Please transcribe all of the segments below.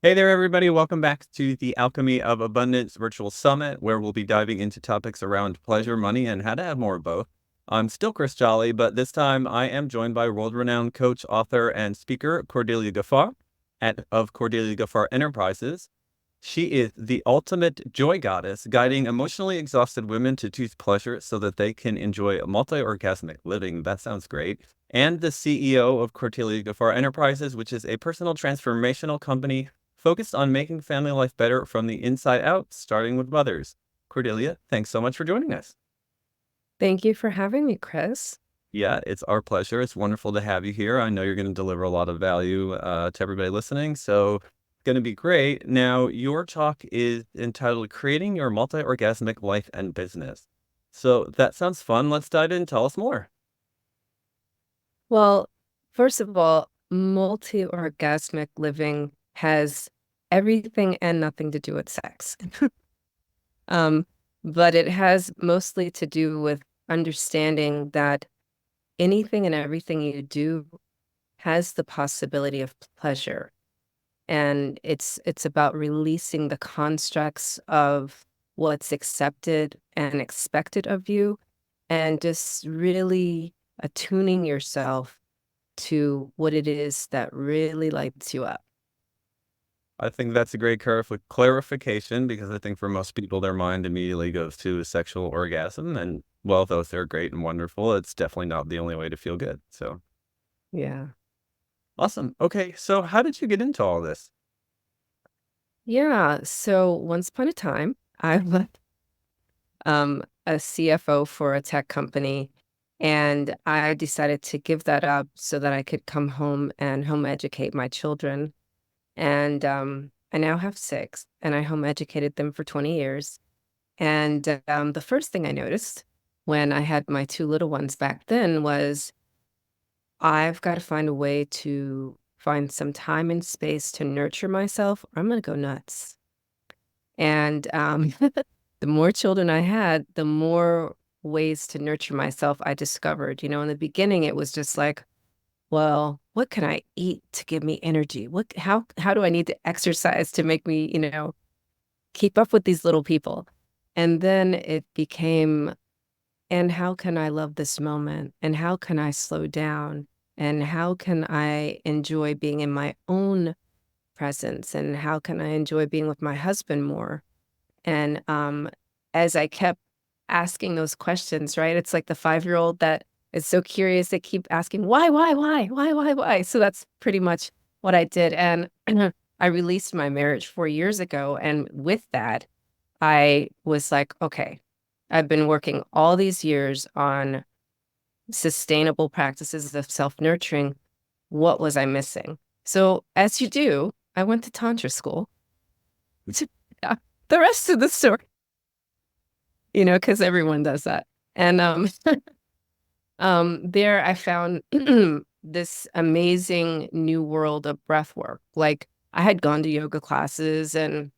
Hey there, everybody. Welcome back to the Alchemy of Abundance Virtual Summit, where we'll be diving into topics around pleasure, money, and how to have more of both. I'm still Chris Jolly, but this time I am joined by world-renowned coach, author, and speaker Cordelia Gaffar of Cordelia Gaffar Enterprises. She is the ultimate joy goddess, guiding emotionally exhausted women to choose pleasure so that they can enjoy a multi-orgasmic living. That sounds great. And the CEO of Cordelia Gaffar Enterprises, which is a personal transformational company focused on making family life better from the inside out, starting with mothers. Cordelia, thanks so much for joining us. Thank you for having me, Chris. Yeah, it's our pleasure. It's wonderful to have you here. I know you're going to deliver a lot of value to everybody listening, so it's going to be great. Now, your talk is entitled Creating Your Multi-Orgasmic Life and Business. So that sounds fun. Let's dive in. Tell us more. Well, first of all, multi-orgasmic living has everything and nothing to do with sex. Um, but it has mostly to do with understanding that anything and everything you do has the possibility of pleasure. And it's about releasing the constructs of what's accepted and expected of you, and just really attuning yourself to what it is that really lights you up. I think that's a great clarification because I think for most people, their mind immediately goes to a sexual orgasm. And while those are great and wonderful, it's definitely not the only way to feel good. So Yeah. awesome. Okay. So how did you get into all this? Yeah. So once upon a time, I was a CFO for a tech company, and I decided to give that up so that I could come home and home educate my children. And I now have six, and I home educated them for 20 years. And the first thing I noticed when I had my two little ones back then was I've got to find a way to find some time and space to nurture myself, or I'm going to go nuts. And the more children I had, the more ways to nurture myself I discovered. In the beginning, it was just like, well, what can I eat to give me energy? How do I need to exercise to make me, keep up with these little people? And then it became, and how can I love this moment? And how can I slow down? And how can I enjoy being in my own presence? And how can I enjoy being with my husband more? And as I kept asking those questions, right? It's like the 5-year-old that is so curious, they keep asking, why? So that's pretty much what I did. And I released my marriage 4 years ago. And with that, I was like, okay, I've been working all these years on sustainable practices of self-nurturing. What was I missing? So, as you do, I went to Tantra school. Yeah, the rest of the story, because everyone does that. And there I found this amazing new world of breath work. Like, I had gone to yoga classes and,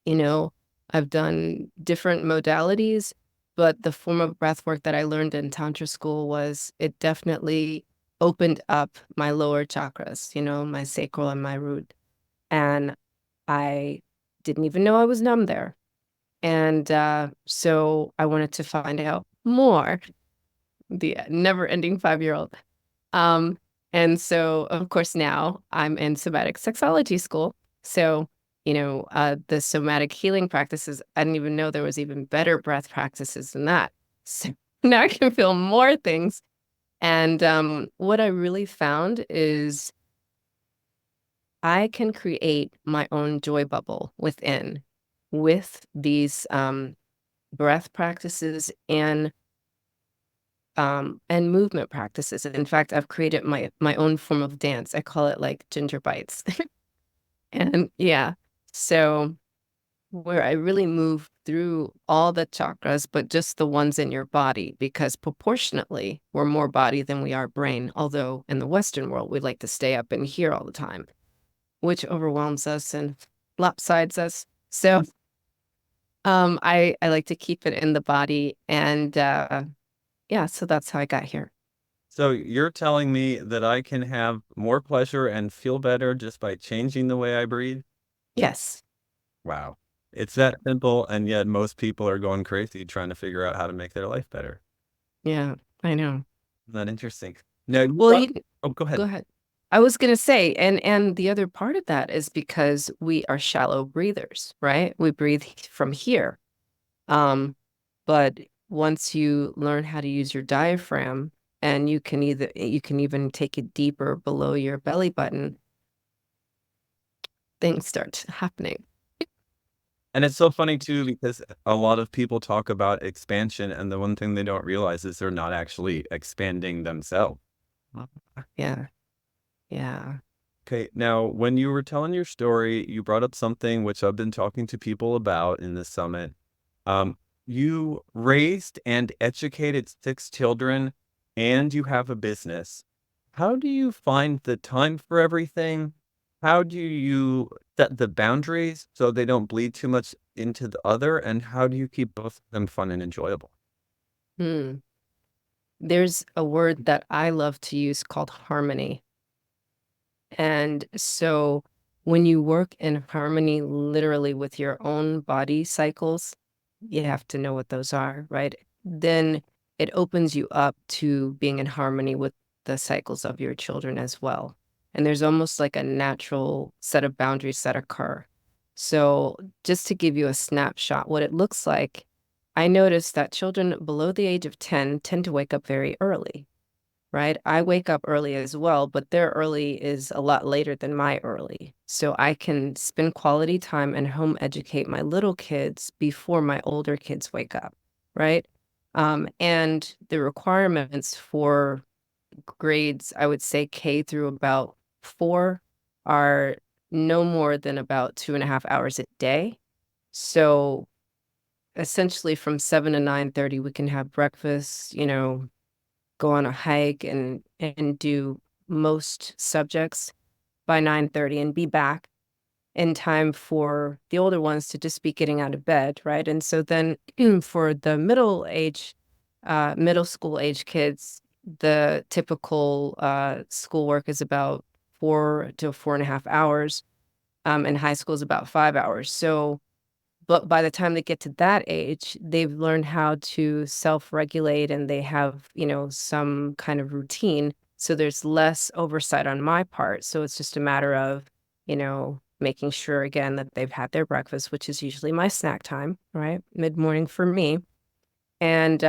you know, I've done different modalities, but the form of breath work that I learned in Tantra school was it definitely opened up my lower chakras, my sacral and my root. And I didn't even know I was numb there. And so I wanted to find out more, the never-ending 5-year-old. Um, and so, of course, now I'm in somatic sexology school. So, the somatic healing practices, I didn't even know there was even better breath practices than that. So now I can feel more things. And what I really found is I can create my own joy bubble within with these breath practices and movement practices. In fact, I've created my own form of dance. I call it like ginger bites. And yeah, so where I really move through all the chakras, but just the ones in your body, because proportionately, we're more body than we are brain. Although in the Western world, we like to stay up in here all the time, which overwhelms us and lopsides us. So I like to keep it in the body. And yeah, so that's how I got here. So you're telling me that I can have more pleasure and feel better just by changing the way I breathe? Yes. Wow. It's that simple, and yet most people are going crazy trying to figure out how to make their life better. Yeah, I know. Isn't that interesting? Now, Well, oh, go go ahead. ahead. I was gonna say, and the other part of that is because we are shallow breathers, right? We breathe from here. Um, but once you learn how to use your diaphragm, and you can even take it deeper below your belly button, things start happening. And it's so funny too, because a lot of people talk about expansion, and the one thing they don't realize is they're not actually expanding themselves. Yeah, yeah. Okay, now when you were telling your story, you brought up something which I've been talking to people about in this summit. Um, you raised and educated 6 children, and you have a business. How do you find the time for everything? How do you set the boundaries so they don't bleed too much into the other? And how do you keep both of them fun and enjoyable? Hmm. There's a word that I love to use called harmony. And so when you work in harmony literally with your own body cycles, you have to know what those are, right? Then it opens you up to being in harmony with the cycles of your children as well. And there's almost like a natural set of boundaries that occur. So just to give you a snapshot, what it looks like, I noticed that children below the age of 10 tend to wake up very early, right? I wake up early as well, but their early is a lot later than my early. So I can spend quality time and home educate my little kids before my older kids wake up, right? And the requirements for grades, I would say K through about 4, are no more than about 2.5 hours a day. So essentially from 7 to 9:30, we can have breakfast, go on a hike and do most subjects by 9:30 and be back in time for the older ones to just be getting out of bed, right? And so then for the middle school age kids, the typical schoolwork is about 4 to 4.5 hours, and high school is about 5 hours. So but by the time they get to that age, they've learned how to self-regulate and they have, some kind of routine. So there's less oversight on my part. So it's just a matter of, making sure again that they've had their breakfast, which is usually my snack time, right? Mid-morning for me. And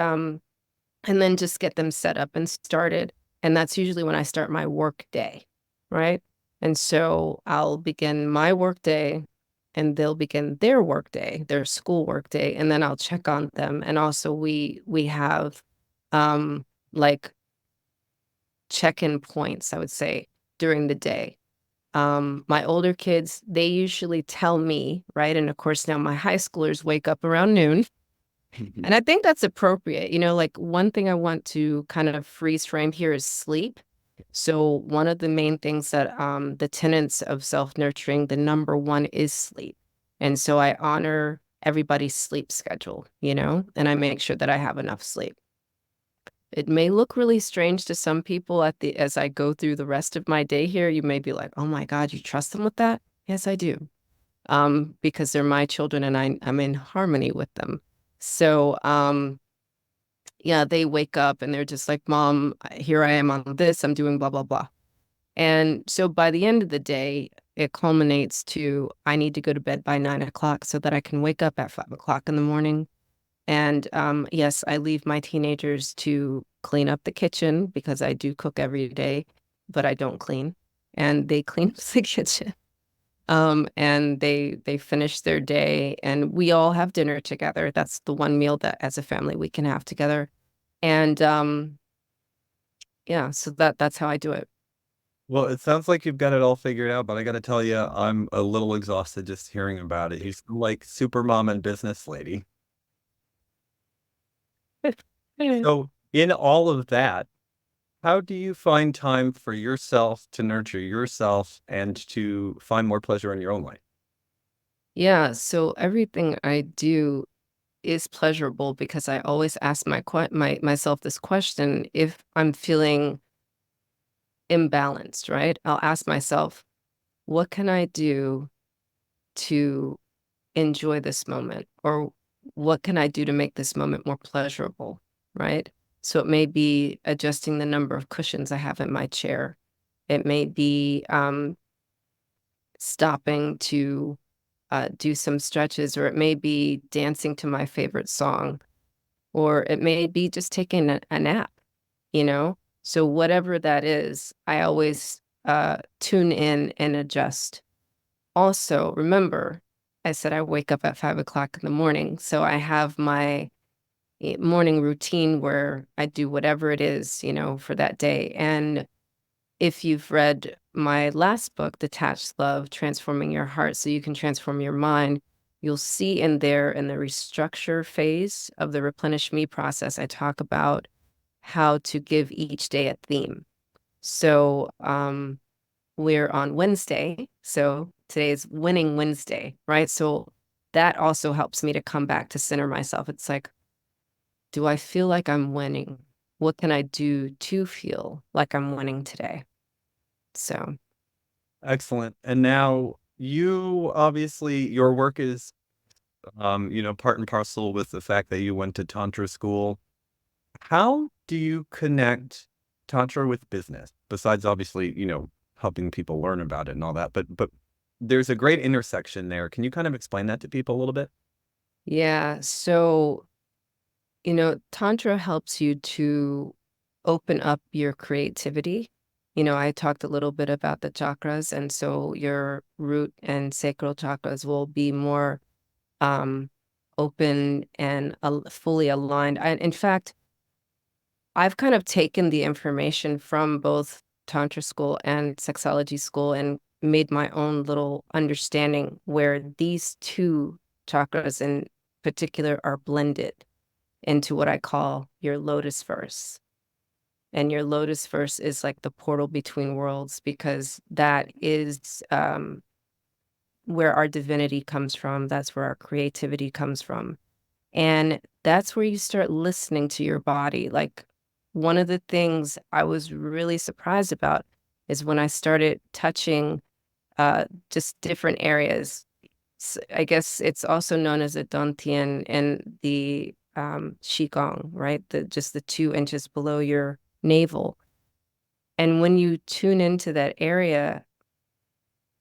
then just get them set up and started. And that's usually when I start my work day, right? And so I'll begin my work day and they'll begin their work day, their school work day, and then I'll check on them. And also we have like check-in points, I would say, during the day. My older kids, they usually tell me, right? And of course now my high schoolers wake up around noon. And I think that's appropriate. Like one thing I want to kind of freeze frame here is sleep. So one of the main things that the tenets of self-nurturing, the number one is sleep. And so I honor everybody's sleep schedule, and I make sure that I have enough sleep. It may look really strange to some people as I go through the rest of my day here. You may be like, "Oh my God, you trust them with that?" Yes, I do. Because they're my children and I'm in harmony with them. So, yeah, they wake up and they're just like, "Mom, here I am on this, I'm doing blah, blah, blah." And so by the end of the day, it culminates to I need to go to bed by 9 o'clock so that I can wake up at 5 o'clock in the morning. And yes, I leave my teenagers to clean up the kitchen because I do cook every day, but I don't clean. And they clean up the kitchen. And they finish their day and we all have dinner together. That's the one meal that as a family we can have together. And yeah, so that's how I do it. Well, it sounds like you've got it all figured out, but I got to tell you, I'm a little exhausted just hearing about it. He's like super mom and business lady. So, in all of that, how do you find time for yourself to nurture yourself and to find more pleasure in your own life? Yeah, so everything I do is pleasurable because I always ask myself this question: if I'm feeling imbalanced, right? I'll ask myself, what can I do to enjoy this moment? Or what can I do to make this moment more pleasurable, right? So it may be adjusting the number of cushions I have in my chair. It may be stopping to do some stretches, or it may be dancing to my favorite song, or it may be just taking a nap, you know? So whatever that is, I always tune in and adjust. Also, remember, I said I wake up at 5 o'clock in the morning. So I have my morning routine where I do whatever it is, for that day. And if you've read my last book, Detached Love, Transforming Your Heart So You Can Transform Your Mind, you'll see in there in the restructure phase of the Replenish Me process, I talk about how to give each day a theme. So we're on Wednesday. So today is Winning Wednesday, right? So that also helps me to come back to center myself. It's like, do I feel like I'm winning? What can I do to feel like I'm winning today? So, Excellent. And now you obviously your work is part and parcel with the fact that you went to Tantra school. How do you connect Tantra with business? Besides obviously, helping people learn about it and all that, but there's a great intersection there. Can you kind of explain that to people a little bit? yeah. So, Tantra helps you to open up your creativity. I talked a little bit about the chakras, and so your root and sacral chakras will be more open and fully aligned. In fact, I've kind of taken the information from both Tantra school and sexology school and made my own little understanding where these two chakras in particular are blended into what I call your lotus verse. And your lotus verse is like the portal between worlds, because that is where our divinity comes from. That's where our creativity comes from. And that's where you start listening to your body. Like, one of the things I was really surprised about is when I started touching just different areas. I guess it's also known as a dantian in the qigong, right? Just the 2 inches below your navel. And when you tune into that area,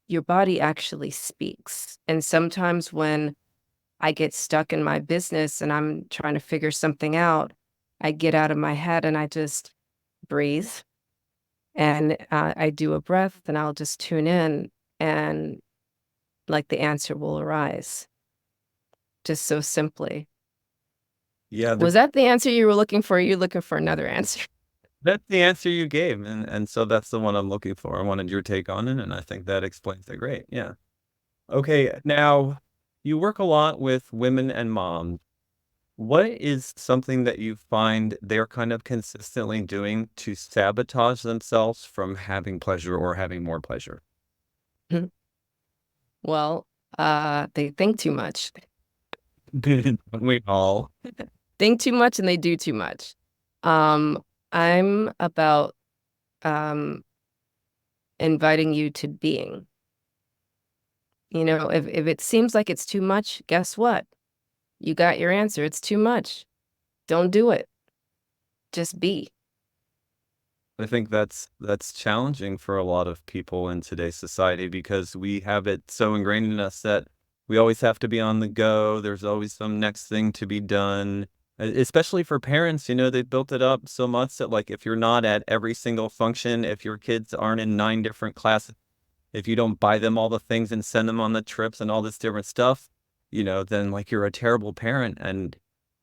your body actually speaks. And sometimes when I get stuck in my business and I'm trying to figure something out, I get out of my head and I just breathe, and I do a breath, and I'll just tune in, and like the answer will arise just so simply. Yeah, Was that the answer you were looking for? Or are you looking for another answer? that's the answer you gave, and so that's the one I'm looking for. I wanted your take on it, and I think that explains it great. Yeah. Okay, now you work a lot with women and moms. What is something that you find they're kind of consistently doing to sabotage themselves from having pleasure or having more pleasure? Well, they think too much. We all. Think too much and they do too much. I'm about inviting you to being. If it seems like it's too much, guess what? You got your answer. It's too much. Don't do it. Just be. I think that's challenging for a lot of people in today's society because we have it so ingrained in us that we always have to be on the go. There's always some next thing to be done. Especially for parents, they've built it up so much that like if you're not at every single function, if your kids aren't in 9 different classes, if you don't buy them all the things and send them on the trips and all this different stuff, then like you're a terrible parent and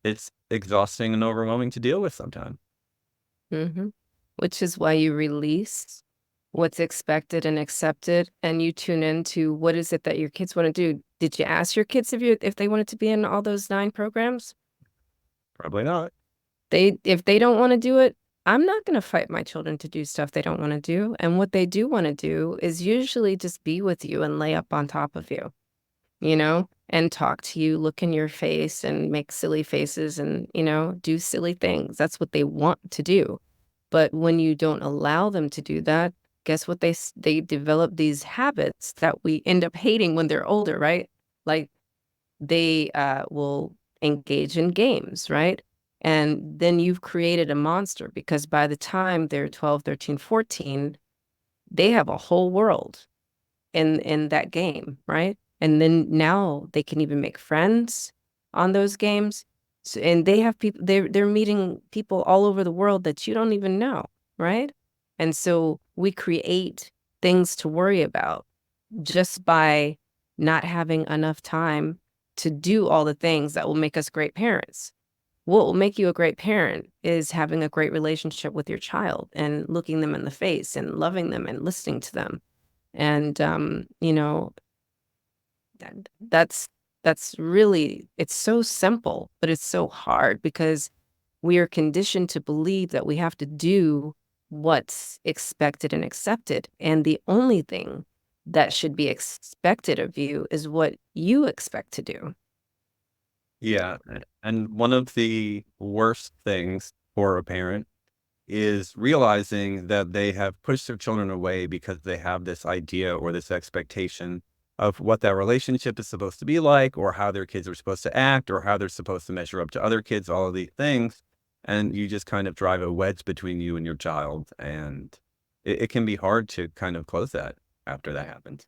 it's exhausting and overwhelming to deal with sometimes. Mm-hmm. Which is why you release what's expected and accepted, and you tune into what is it that your kids want to do. Did you ask your kids if they wanted to be in all those 9 programs? Probably not. If they don't want to do it, I'm not going to fight my children to do stuff they don't want to do. And what they do want to do is usually just be with you and lay up on top of you, and talk to you, look in your face and make silly faces and, do silly things. That's what they want to do. But when you don't allow them to do that, guess what they develop these habits that we end up hating when they're older, right? Like they will engage in games, right? And then you've created a monster because by the time they're 12, 13, 14, they have a whole world in that game, right? And then now they can even make friends on those games. So, and they have people they're meeting people all over the world that you don't even know, right? And so we create things to worry about just by not having enough time to do all the things that will make us great parents. What will make you a great parent is having a great relationship with your child and looking them in the face and loving them and listening to them. And that's really, it's so simple, but it's so hard because we are conditioned to believe that we have to do what's expected and accepted. And the only thing that should be expected of you is what you expect to do. Yeah, and one of the worst things for a parent is realizing that they have pushed their children away because they have this idea or this expectation of what that relationship is supposed to be like, or how their kids are supposed to act, or how they're supposed to measure up to other kids, all of these things. And you just kind of drive a wedge between you and your child. And it can be hard to kind of close that after that happens.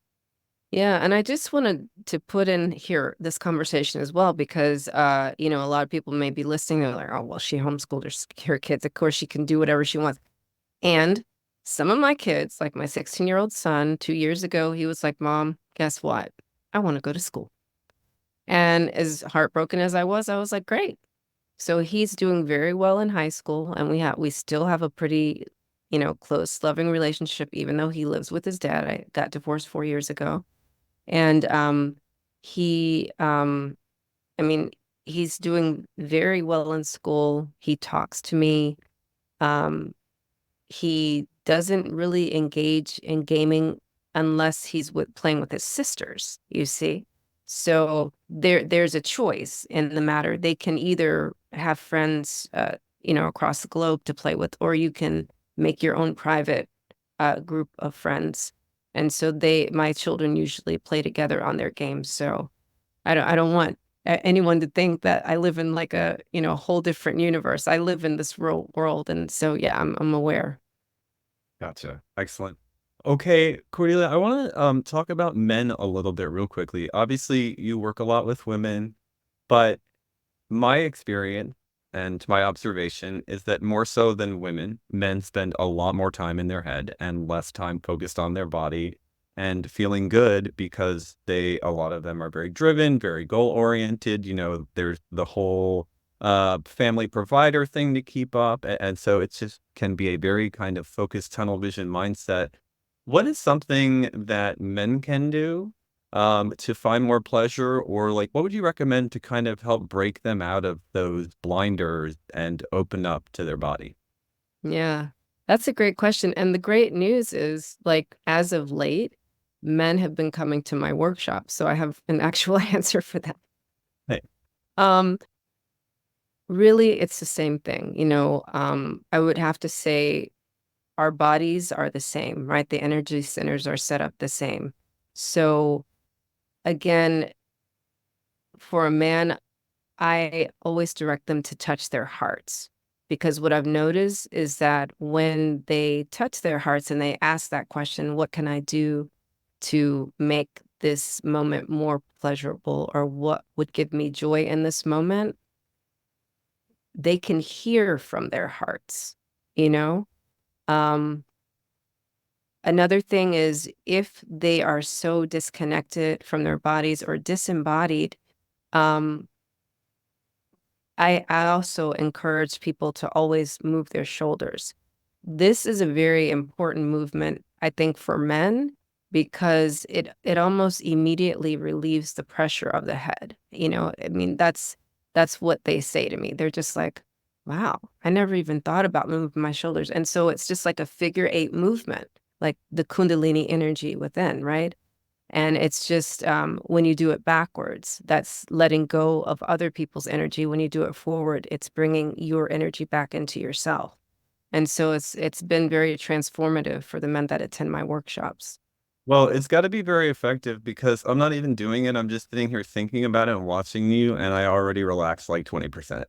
Yeah, and I just wanted to put in here this conversation as well because a lot of people may be listening. They're like, "Oh, well, she homeschooled her kids. Of course, she can do whatever she wants." And some of my kids, like my 16-year-old son, 2 years ago, he was like, "Mom, guess what? I want to go to school." And as heartbroken as I was like, "Great." So he's doing very well in high school, and we still have a pretty, close, loving relationship, even though he lives with his dad. I got divorced 4 years ago. And he I mean, he's doing very well in school. He talks to me. Um, he doesn't really engage in gaming unless he's playing with his sisters, you see. So there's a choice in the matter. They can either have friends across the globe to play with, or you can make your own private group of friends. And so my children usually play together on their games. So I don't want anyone to think that I live in like a, whole different universe. I live in this real world. And so, yeah, I'm aware. Gotcha. Excellent. Okay, Cordelia, I want to talk about men a little bit real quickly. Obviously, you work a lot with women, but my experience and my observation is that more so than women, men spend a lot more time in their head and less time focused on their body and feeling good because a lot of them are very driven, very goal oriented. There's the whole family provider thing to keep up. And so it just can be a very kind of focused tunnel vision mindset. What is something that men can do to find more pleasure, or like, what would you recommend to kind of help break them out of those blinders and open up to their body? Yeah, that's a great question. And the great news is, like, as of late, men have been coming to my workshop. So I have an actual answer for that. Hey, Um, Really, it's the same thing. I would have to say our bodies are the same, right? The energy centers are set up the same. So again, for a man, I always direct them to touch their hearts because what I've noticed is that when they touch their hearts and they ask that question, what can I do to make this moment more pleasurable, or what would give me joy in this moment? They can hear from their hearts, you know? Um, Another thing is if they are so disconnected from their bodies or disembodied, um, I also encourage people to always move their shoulders. This is a very important movement, I think, for men because it almost immediately relieves the pressure of the head. I mean, that's what they say to me. They're just like, "Wow, I never even thought about moving my shoulders." And so it's just like a figure eight movement, like the Kundalini energy within, right? And it's just when you do it backwards, that's letting go of other people's energy. When you do it forward, it's bringing your energy back into yourself. And so it's been very transformative for the men that attend my workshops. Well, it's got to be very effective because I'm not even doing it. I'm just sitting here thinking about it and watching you, and I already relaxed like 20%.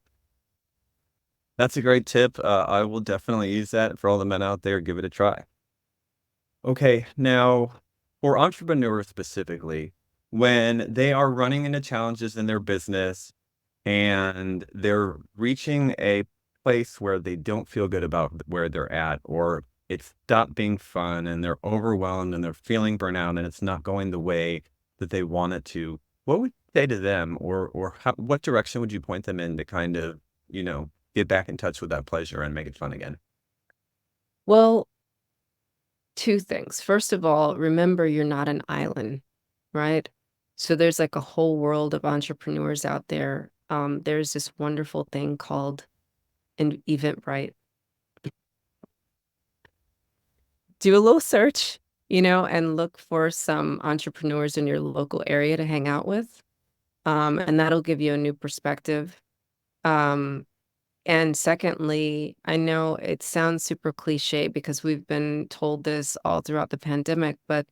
That's a great tip. I will definitely use that for all the men out there. Give it a try. Okay, now for entrepreneurs specifically, when they are running into challenges in their business and they're reaching a place where they don't feel good about where they're at, or it's stopped being fun and they're overwhelmed and they're feeling burnout and it's not going the way that they want it to, what would you say to them, or what direction would you point them in to kind of, get back in touch with that pleasure and make it fun again? Well, two things. First of all, remember you're not an island, right? So there's like a whole world of entrepreneurs out there. There's this wonderful thing called an Eventbrite. Do a little search, and look for some entrepreneurs in your local area to hang out with. And that'll give you a new perspective. Um, and secondly, I know it sounds super cliche because we've been told this all throughout the pandemic, but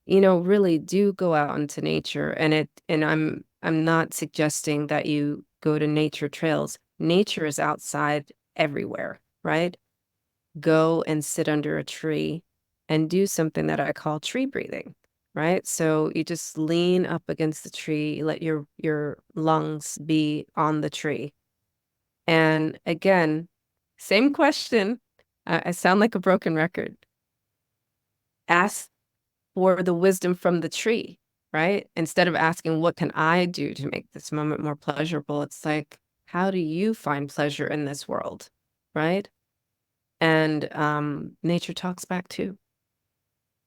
really do go out into nature. And I'm not suggesting that you go to nature trails. Nature is outside everywhere, right? Go and sit under a tree and do something that I call tree breathing, right? So you just lean up against the tree, you let your lungs be on the tree. And again, same question. I sound like a broken record. Ask for the wisdom from the tree, right? Instead of asking, what can I do to make this moment more pleasurable? It's like, how do you find pleasure in this world, right? And nature talks back too.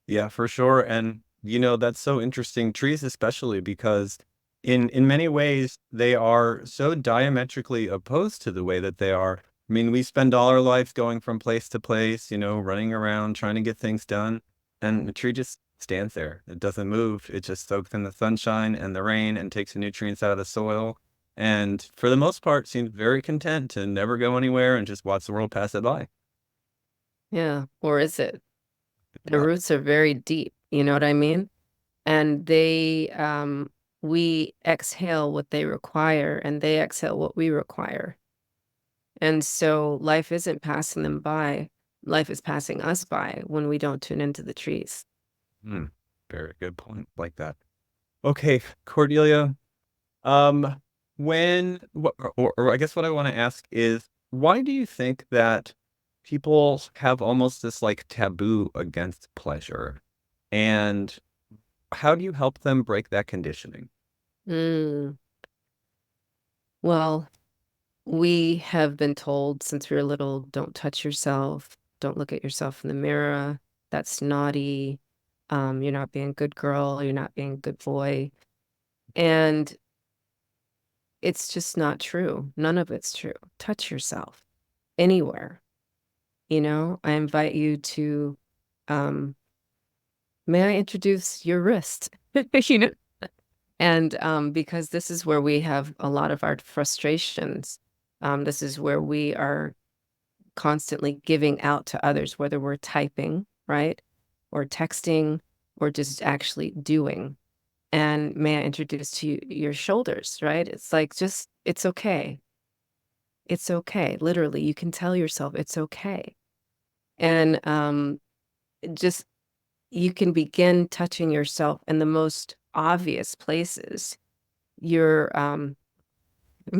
Yeah, for sure. And that's so interesting. Trees especially because in many ways they are so diametrically opposed to the way that they are. I mean, we spend all our life going from place to place, running around trying to get things done, and the tree just stands there. It doesn't move. It just soaks in the sunshine and the rain and takes the nutrients out of the soil. And for the most part, seems very content to never go anywhere and just watch the world pass it by. Yeah. Or is it? The Yeah. roots are very deep, you know what I mean? And we exhale what they require and they exhale what we require. And so life isn't passing them by. Life is passing us by when we don't tune into the trees. Hmm. Very good point. Like that. Okay, Cordelia. Um, or I guess what I want to ask is, why do you think that people have almost this like taboo against pleasure? And how do you help them break that conditioning? Mm. Well, we have been told since we were little, don't touch yourself, don't look at yourself in the mirror. That's naughty. You're not being a good girl, you're not being a good boy. And it's just not true. None of it's true. Touch yourself anywhere. I invite you to, um, may I introduce your wrist? You know, and because this is where we have a lot of our frustrations. This is where we are constantly giving out to others, whether we're typing, right? Or texting, or just actually doing. And may I introduce to you your shoulders, right? It's like, it's okay. It's okay. Literally, you can tell yourself it's okay. And just you can begin touching yourself in the most obvious places. You're I'm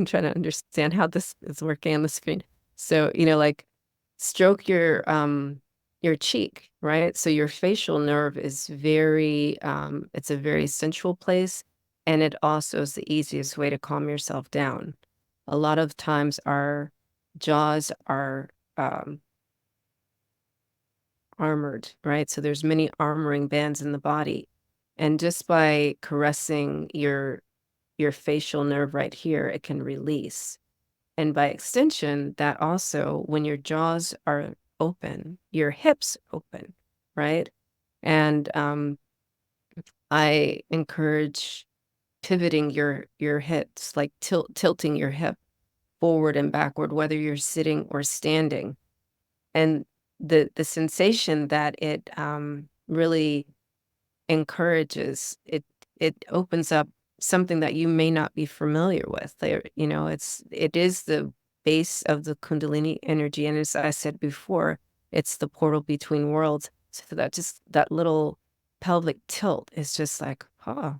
trying to understand how this is working on the screen. So, like stroke your cheek, right? So your facial nerve is very it's a very sensual place, and it also is the easiest way to calm yourself down. A lot of times our jaws are um armored, right? So there's many armoring bands in the body. And just by caressing your facial nerve right here, it can release. And by extension, that also, when your jaws are open, your hips open, right? And I encourage pivoting your hips, like tilting your hip forward and backward, whether you're sitting or standing. And the sensation that it really encourages, it opens up something that you may not be familiar with. There, it is the base of the Kundalini energy, and as I said before, it's the portal between worlds. So that little pelvic tilt is just like, oh,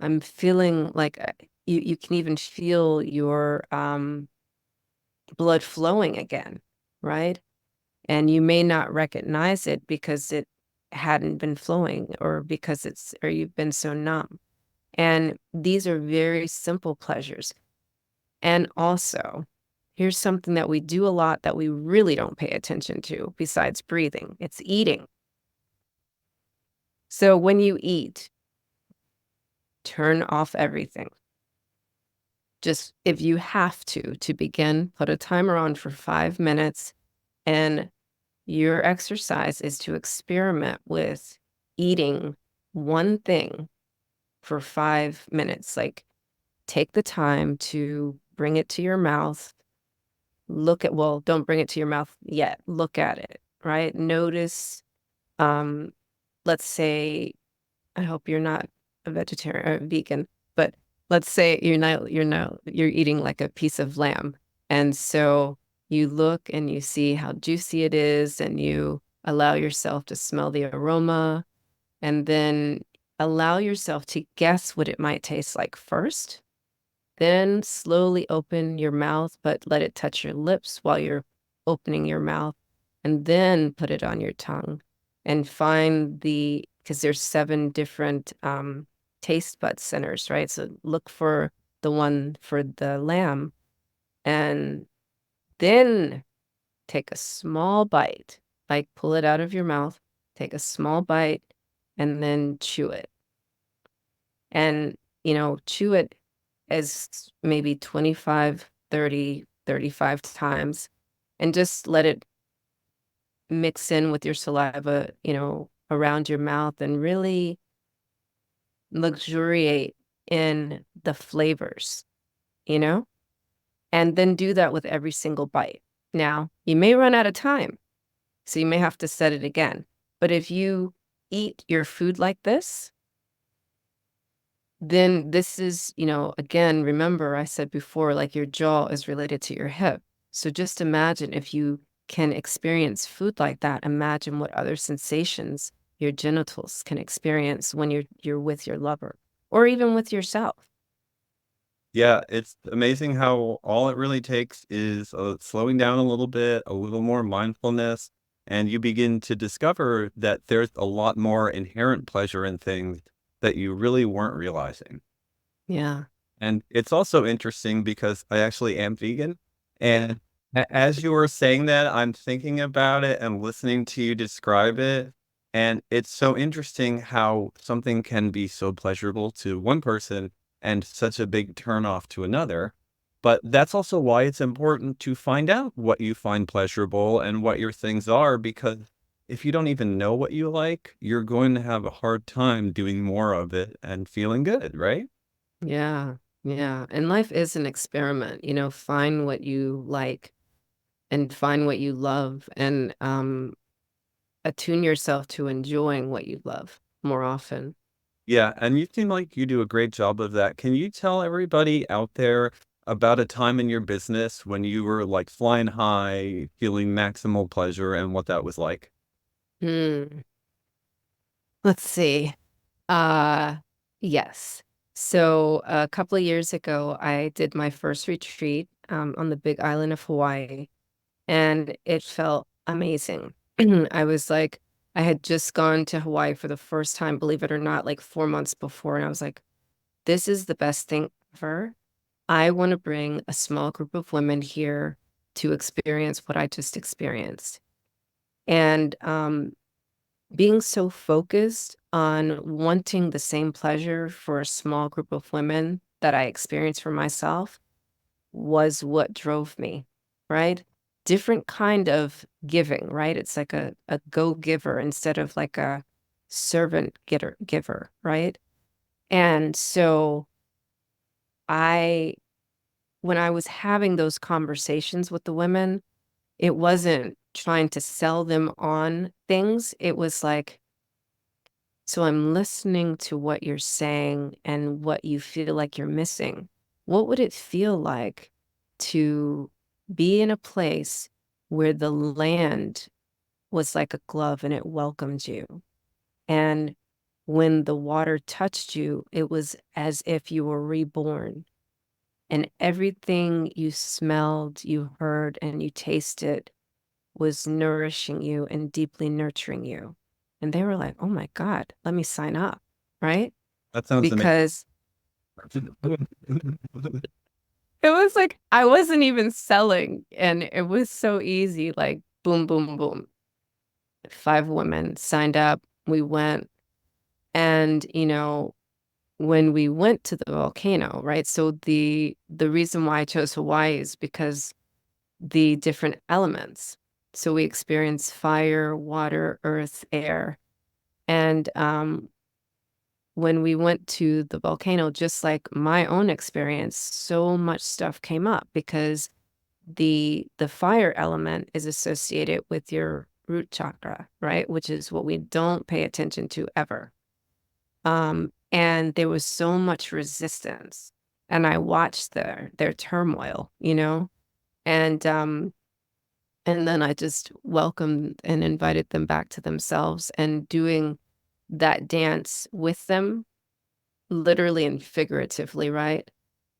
I'm feeling like you can even feel your blood flowing again, right? And you may not recognize it because it hadn't been flowing, or or you've been so numb. And these are very simple pleasures. And also, here's something that we do a lot that we really don't pay attention to besides breathing. It's eating. So when you eat, turn off everything. Just if you have to begin, put a timer on for 5 minutes, and your exercise is to experiment with eating one thing for 5 minutes. Like, take the time to bring it to your mouth. Well, don't bring it to your mouth yet. Look at it, right? Notice, um, let's say, I hope you're not a vegetarian or a vegan, but let's say you're eating like a piece of lamb. And so you look and you see how juicy it is, and you allow yourself to smell the aroma, and then allow yourself to guess what it might taste like first. Then slowly open your mouth, but let it touch your lips while you're opening your mouth, and then put it on your tongue and find because there's 7 different taste bud centers, right? So look for the one for the lamb, and then take a small bite, like pull it out of your mouth, take a small bite, and then chew it. And, chew it as maybe 25, 30, 35 times, and just let it mix in with your saliva, around your mouth, and really luxuriate in the flavors, you know? And then do that with every single bite. Now, you may run out of time, so you may have to set it again. But if you eat your food like this, then this is, again, remember I said before, like, your jaw is related to your hip. So just imagine if you can experience food like that, imagine what other sensations your genitals can experience when you're with your lover, or even with yourself. Yeah, it's amazing how all it really takes is slowing down a little bit, a little more mindfulness, and you begin to discover that there's a lot more inherent pleasure in things that you really weren't realizing. Yeah. And it's also interesting because I actually am vegan. And as you were saying that, I'm thinking about it and listening to you describe it. And it's so interesting how something can be so pleasurable to one person and such a big turnoff to another. But that's also why it's important to find out what you find pleasurable and what your things are, because if you don't even know what you like, you're going to have a hard time doing more of it and feeling good, right? Yeah. Yeah. And life is an experiment, find what you like and find what you love, and attune yourself to enjoying what you love more often. Yeah, and you seem like you do a great job of that. Can you tell everybody out there about a time in your business when you were like flying high, feeling maximal pleasure, and what that was like? Hmm. Let's see. Uh, yes. So a couple of years ago, I did my first retreat on the big island of Hawaii, and it felt amazing. I had just gone to Hawaii for the first time, believe it or not, like 4 months before, and I was like, this is the best thing ever. I want to bring a small group of women here to experience what I just experienced. And being so focused on wanting the same pleasure for a small group of women that I experienced for myself was what drove me, right? Different kind of giving, right? It's like a go-giver instead of like a giver, right? And so I when I was having those conversations with the women, it wasn't trying to sell them on things. It was like, so I'm listening to what you're saying and what you feel like you're missing. What would it feel like to be in a place where the land was like a glove and it welcomed you? And when the water touched you, it was as if you were reborn. And everything you smelled, you heard, and you tasted was nourishing you and deeply nurturing you. And they were like, oh my God, let me sign up. Right. That sounds amazing. Because it was like I wasn't even selling. And it was so easy, like boom, boom, boom. 5 women signed up. We went. And, when we went to the volcano, right? So the reason why I chose Hawaii is because the different elements. So we experienced fire, water, earth, air. And when we went to the volcano, just like my own experience, so much stuff came up because the fire element is associated with your root chakra, right? Which is what we don't pay attention to ever. And there was so much resistance, and I watched their turmoil, and then I just welcomed and invited them back to themselves, and doing that dance with them, literally and figuratively, right?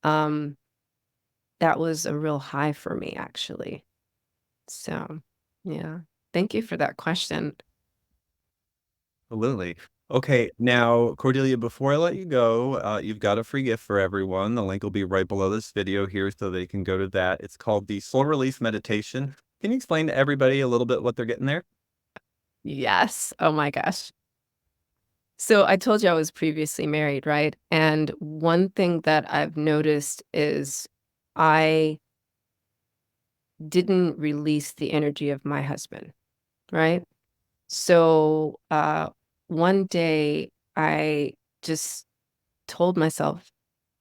That was a real high for me, actually. So, yeah. Thank you for that question. Absolutely. Okay, now, Cordelia, before I let you go, you've got a free gift for everyone. The link will be right below this video here so they can go to that. It's called the Soul Release Meditation. Can you explain to everybody a little bit what they're getting there? Yes. Oh my gosh. So I told you I was previously married, right? And one thing that I've noticed is I didn't release the energy of my husband, right? So one day I just told myself,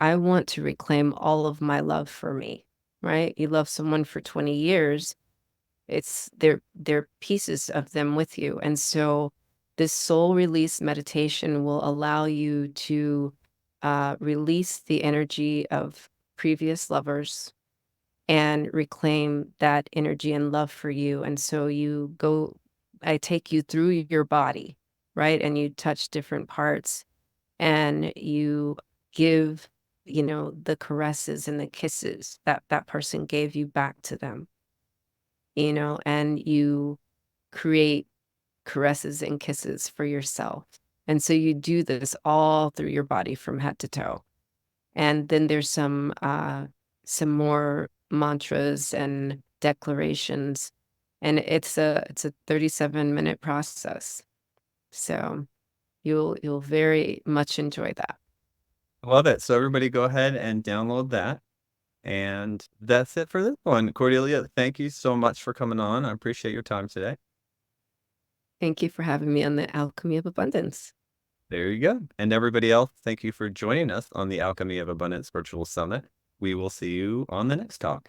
I want to reclaim all of my love for me, right? You love someone for 20 years, it's they're pieces of them with you. And so this soul release meditation will allow you to release the energy of previous lovers and reclaim that energy and love for you. And so I take you through your body, right? And you touch different parts and you give, the caresses and the kisses that that person gave you back to them, and you create caresses and kisses for yourself. And so you do this all through your body from head to toe. And then there's some more mantras and declarations, and it's a 37-minute process. So you'll very much enjoy that. Love it. So everybody go ahead and download that. And that's it for this one. Cordelia, thank you so much for coming on. I appreciate your time today. Thank you for having me on the Alchemy of Abundance. There you go. And everybody else, thank you for joining us on the Alchemy of Abundance Virtual Summit. We will see you on the next talk.